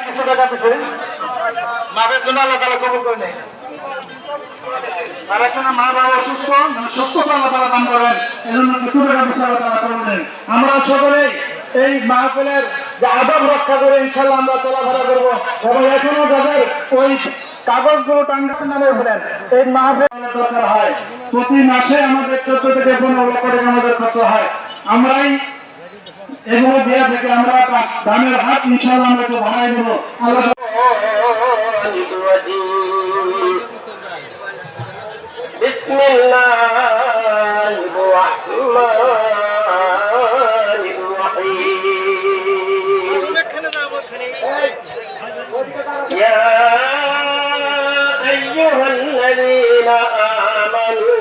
কিছু টাকা দিছে মাপের জন্য আল্লাহ তাআলা কবুল করে নেয়। তারা কেন মা বাবা অসুস্থ, সুস্থতা আল্লাহ তাআলা দান করেন, এজন্য কিছু টাকা দিছে আল্লাহ তাআলা কবুল নেয়। আমরা সকলেই এই মাহফিলের যে আদব রক্ষা করে ইনশাআল্লাহ আমরা চলাফেরা করবো এবং এখনো যাদের ওই কাগজগুলো টাঙ্গাতে নামে ফেলেন এই মাহফিলের দরকার হয়। প্রতি মাসে আমাদের 14 থেকে 15 লক্ষ টাকা আমাদের খরচ হয়। আমরাই এগুলো দেওয়া থেকে আমরা দামের হাত ইনশাআল্লাহ আমরা একটু বাড়াই দেবো। আল্লাহ বিসমিল্লাহির রহমানির রহিম। ইয়া আইয়ুহাল্লাযীনা আমানু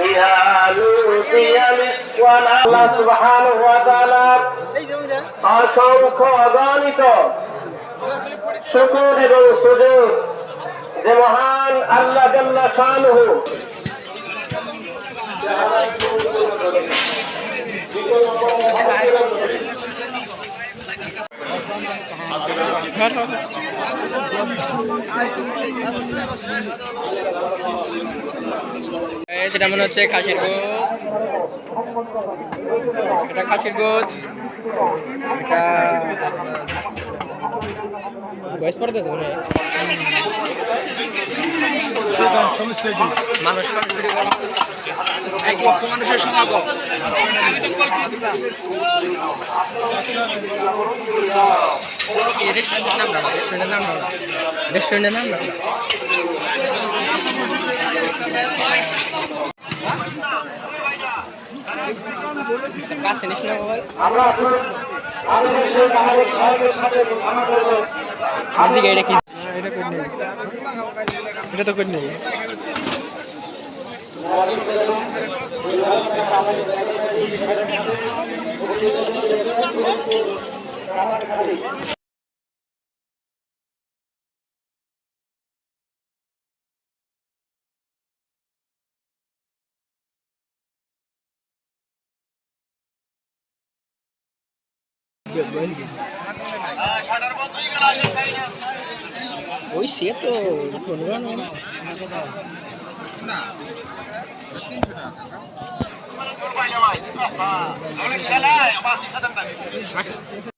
ইযা নুদিয়া লিস-সালাতি আল্লাহ সুবহানাহু ওয়া তাআলা অসংখ্য অগণিত শুকর এবং সুজুদ যে মহান আল্লাহ জাল্লা শানুহু সেটা মনে হচ্ছে খাসির গোশ, এটা খাসির গোশ, এটা বয়স পড়তেছে মনে হয় মানুষ মানুষের সমাগম। রেস্টুরেন্টের নাম না, রেস্টুরেন্টের নাম না। কাছে নিস না মোবাইল। এটা তো করি নেই। ওই সে তো না